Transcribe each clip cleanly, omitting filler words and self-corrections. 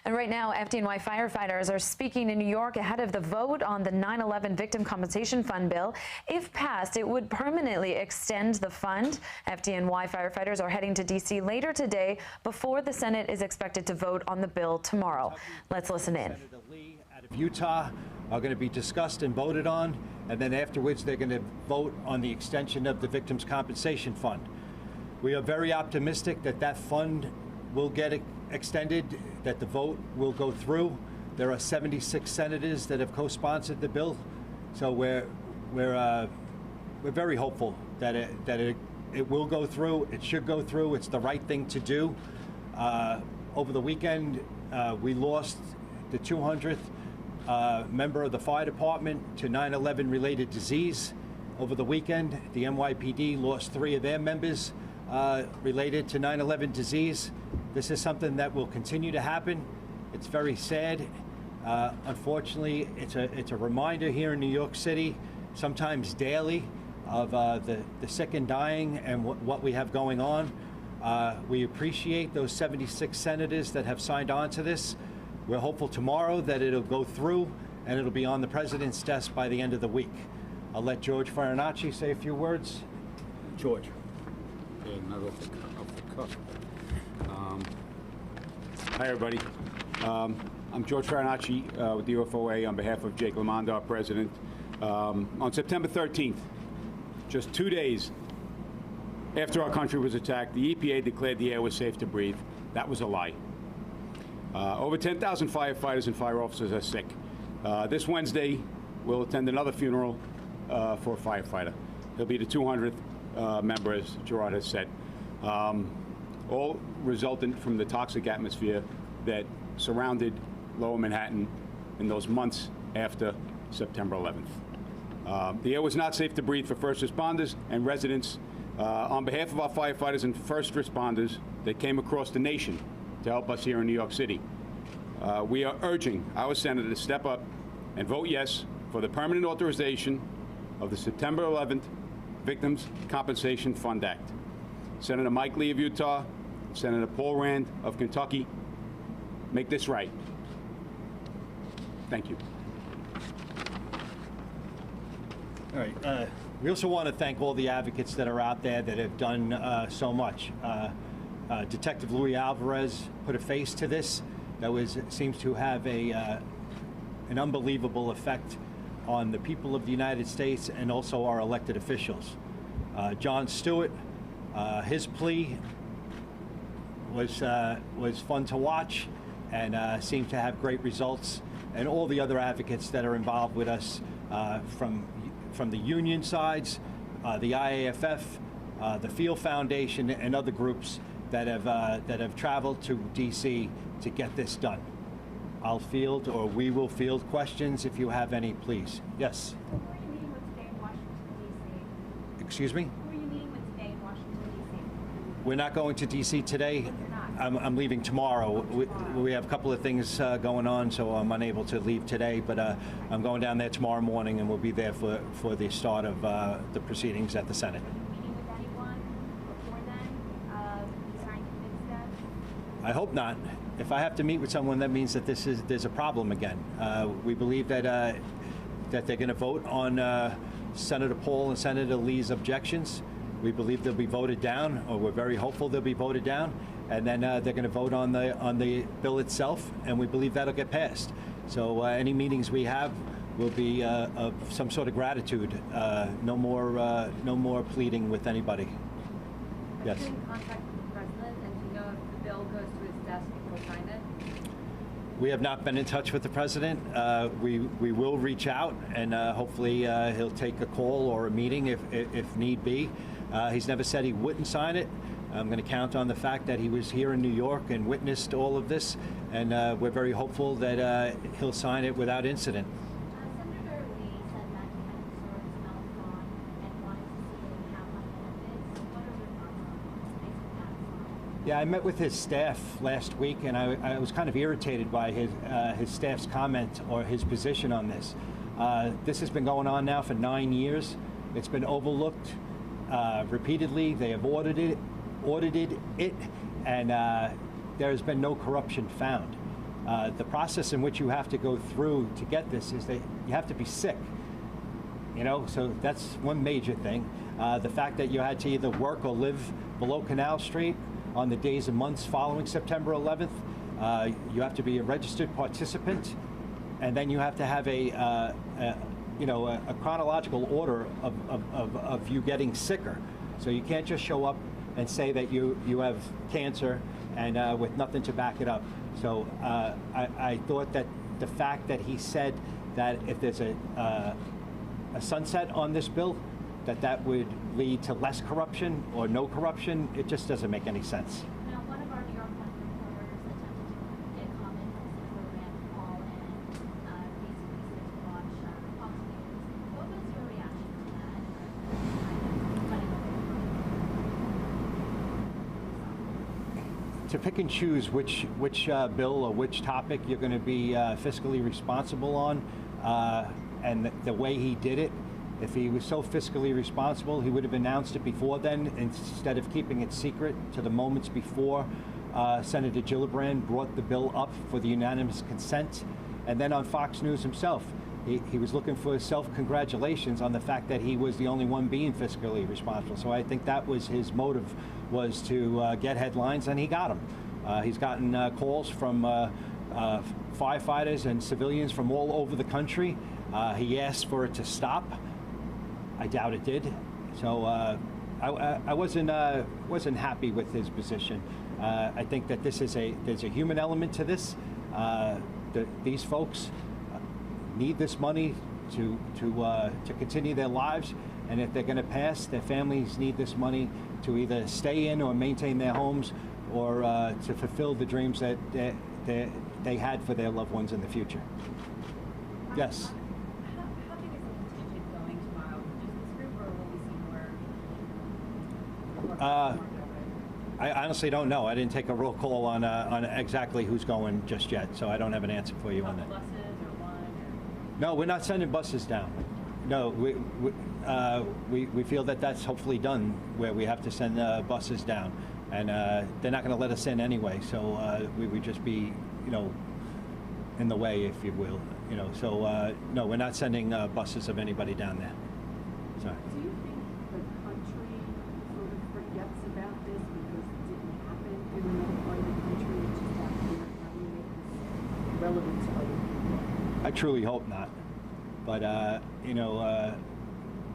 And right now, FDNY firefighters are speaking in New York ahead of the vote on the 9/11 Victim Compensation Fund bill. If passed, it would permanently extend the fund. FDNY firefighters are heading to D.C. later today before the Senate is expected to vote on the bill tomorrow. Let's listen in. Senator Lee out of Utah are going to be discussed and voted on, and then afterwards they're going to vote on the extension of the Victims Compensation Fund. We are very optimistic that that fund will get extended, that the vote will go through. There are 76 senators that have co-sponsored the bill, so we're very hopeful that it will go through. It should go through. It's the right thing to do. Over the weekend, we lost the 200th member of the fire department to 9/11 related disease. Over the weekend, the NYPD lost 3 of their members related to 9/11 disease. This is something that will continue to happen. It's very sad. Unfortunately, it's a reminder here in New York City, sometimes daily, of the sick and dying and what we have going on. We appreciate those 76 senators that have signed on to this. We're hopeful tomorrow that it'll go through and it'll be on the president's desk by the end of the week. I'll let George Farinacci say a few words. George. Hi, everybody. I'm George Farinacci with the UFOA on behalf of Jake LaMonda, our president. On September 13th, just 2 days after our country was attacked, the EPA declared the air was safe to breathe. That was a lie. Over 10,000 firefighters and fire officers are sick. This Wednesday, we'll attend another funeral for a firefighter. He'll be the 200th member, as Gerard has said. All resultant from the toxic atmosphere that surrounded Lower Manhattan in those months after September 11th. The air was not safe to breathe for first responders and residents. On behalf of our firefighters and first responders that came across the nation to help us here in New York City, we are urging our senator to step up and vote yes for the permanent authorization of the September 11th Victims Compensation Fund Act. Senator Mike Lee of Utah, Senator Paul Rand of Kentucky, make this right. Thank you. All right. We also want to thank all the advocates that are out there that have done so much. Detective Louis Alvarez put a face to this that seems to have an unbelievable effect on the people of the United States and also our elected officials. John Stewart, his plea was fun to watch and seemed to have great results. And all the other advocates that are involved with us from the union sides, the IAFF, the Field Foundation, and other groups that have traveled to D.C. to get this done. We will field questions if you have any, please. Yes. Who are you meeting with today in Washington, D.C.? Excuse me? Who are you meeting with today in Washington, D.C.? We're not going to D.C. today. I'm leaving tomorrow. We have a couple of things going on, so I'm unable to leave today, but I'm going down there tomorrow morning, and we'll be there for the start of the proceedings at the Senate. Are you meeting with anyone before then, trying to convince them? I hope not. If I have to meet with someone, that means that there's a problem again. We believe that they're going to vote on Senator Paul and Senator Lee's objections. We believe they'll be voted down, or we're very hopeful they'll be voted down, and then they're going to vote on the bill itself, and we believe that'll get passed. So any meetings we have will be of some sort of gratitude. No more pleading with anybody. Yes. Are you in contact with the president, and do you know if the bill goes to his desk and he'll sign it? We have not been in touch with the president. We will reach out, and hopefully he'll take a call or a meeting if need be. He's never said he wouldn't sign it. I'm going to count on the fact that he was here in New York and witnessed all of this, and we're very hopeful that he'll sign it without incident. Senator Lee said that he had observed Marathon and wanted to see how much it is. What are your thoughts on that? Yeah, I met with his staff last week, and I was kind of irritated by his staff's comment or his position on this. This has been going on now for 9 years. It's been overlooked repeatedly. They have audited it, and there has been no corruption found. The process in which you have to go through to get this is that you have to be sick. You know, so that's one major thing. The fact that you had to either work or live below Canal Street on the days and months following September 11th. You have to be a registered participant, and then you have to have a chronological order of you getting sicker. So you can't just show up and say that you have cancer and with nothing to back it up. So I thought that the fact that he said that if there's a sunset on this bill, that would lead to less corruption or no corruption, it just doesn't make any sense. Now, one of our New York Times reporters attempted to get comment on Senator Rand Paul and basically said to watch Fox News. What was your reaction to that? To pick and choose which bill or which topic you're going to be fiscally responsible on, and the way he did it, if he was so fiscally responsible, he would have announced it before then instead of keeping it secret to the moments before Senator Gillibrand brought the bill up for the unanimous consent. And then on Fox News himself, he was looking for self-congratulations on the fact that he was the only one being fiscally responsible. So I think that was his motive, was to get headlines, and he got them. He's gotten calls from firefighters and civilians from all over the country. He asked for it to stop. I doubt it did. So I wasn't happy with his position. I think that there's a human element to this. These folks need this money to continue their lives, and if they're going to pass, their families need this money to either stay in or maintain their homes, or to fulfill the dreams that they had for their loved ones in the future. Yes. How big is the contingent going tomorrow? Just this group, or will we see more? I honestly don't know. I didn't take a roll call on exactly who's going just yet, so I don't have an answer for you on that. Buses or one? Or? No, we're not sending buses down. No, we feel that that's hopefully done, where we have to send buses down, and they're not going to let us in anyway. So we would just be, in the way, if you will. So no, we're not sending buses of anybody down there. Sorry. Do you think the country sort of forgets about this because it didn't happen in another part of the country? It's just out here. How do you make this relevant to other people? I truly hope not. But,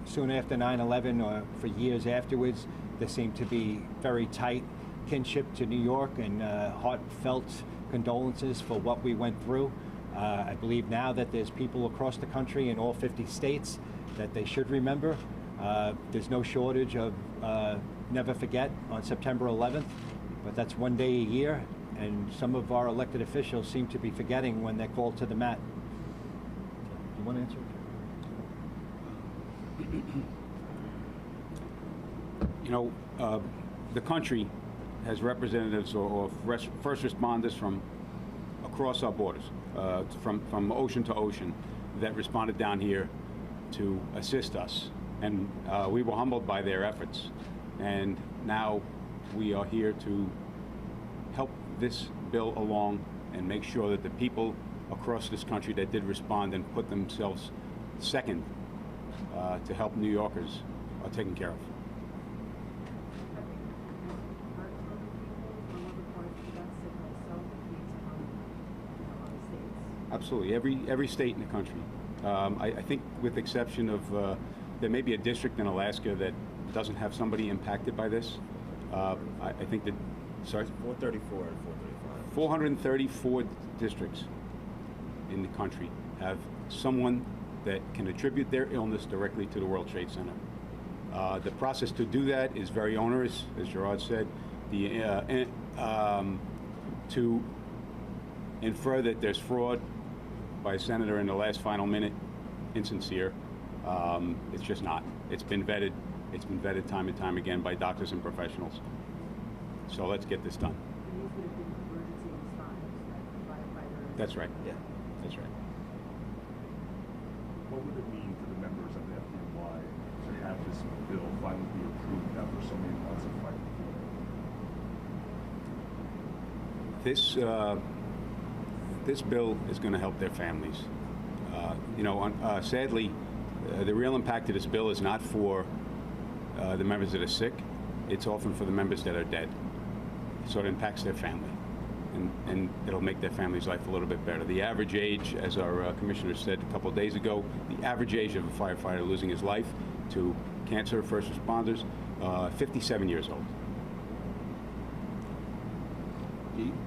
soon after 9/11 or for years afterwards, there seemed to be very tight kinship to New York and heartfelt condolences for what we went through. I believe now that there's people across the country in all 50 states that they should remember. There's no shortage of never forget on September 11th, but that's one day a year, and some of our elected officials seem to be forgetting when they're called to the mat. Do you want to answer? The country has representatives or first responders from across our borders, from ocean to ocean, that responded down here to assist us. And we were humbled by their efforts. And now we are here to help this bill along and make sure that the people across this country that did respond and put themselves second to help New Yorkers are taken care of. Absolutely, every state in the country. I think, with the exception of there may be a district in Alaska that doesn't have somebody impacted by this. I think that, sorry? 434 and 435. 434 districts in the country have someone that can attribute their illness directly to the World Trade Center. The process to do that is very onerous, as Gerard said. To infer that there's fraud by a senator in the last final minute, insincere. It's just not. It's been vetted. It's been vetted time and time again by doctors and professionals. So let's get this done. And these would have been emergency responders, right? Firefighters. That's right. Yeah. That's right. What would it mean to the members of the FDNY to have this bill finally be approved after so many months of fighting for it? This, This bill is going to help their families. Sadly, the real impact of this bill is not for the members that are sick. It's often for the members that are dead. So it impacts their family, and it'll make their family's life a little bit better. The average age, as our commissioner said a couple of days ago, the average age of a firefighter losing his life to cancer, first responders, 57 years old.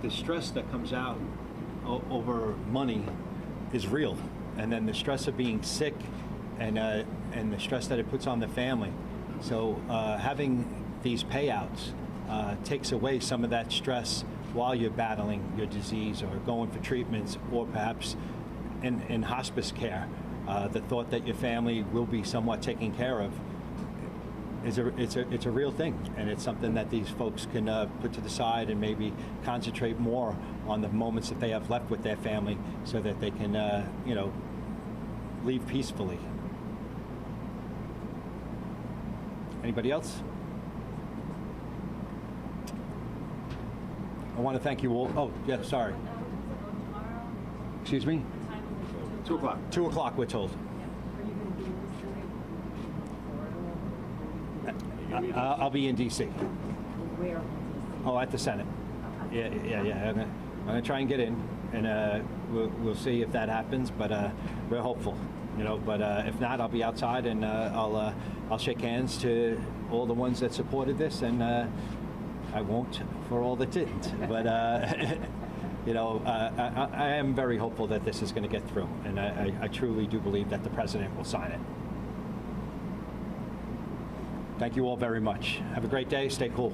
The stress that comes out over money is real, and then the stress of being sick and the stress that it puts on the family. So having these payouts takes away some of that stress while you're battling your disease or going for treatments, or perhaps in hospice care. The thought that your family will be somewhat taken care of it's a real thing, and it's something that these folks can put to the side and maybe concentrate more on the moments that they have left with their family, so that they can leave peacefully. Anybody else? I want to thank you all. Oh, yeah, sorry. Excuse me? 2 o'clock. 2 o'clock, we're told. I'll be in D.C. Where? Oh, at the Senate. Yeah. I'm gonna try and get in, and we'll see if that happens. But we're hopeful, But if not, I'll be outside, and I'll shake hands to all the ones that supported this, and I won't for all that didn't. But I am very hopeful that this is going to get through, and I truly do believe that the president will sign it. Thank you all very much. Have a great day. Stay cool.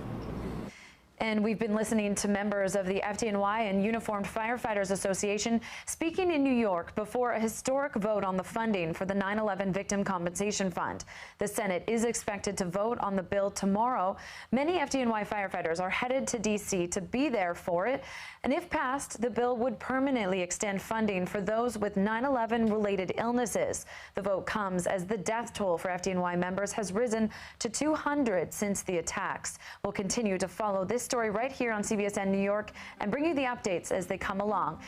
And we've been listening to members of the FDNY and Uniformed Firefighters Association speaking in New York before a historic vote on the funding for the 9/11 Victim Compensation Fund. The Senate is expected to vote on the bill tomorrow. Many FDNY firefighters are headed to D.C. to be there for it. And if passed, the bill would permanently extend funding for those with 9/11 related illnesses. The vote comes as the death toll for FDNY members has risen to 200 since the attacks. We'll continue to follow this story right here on CBSN New York and bring you the updates as they come along.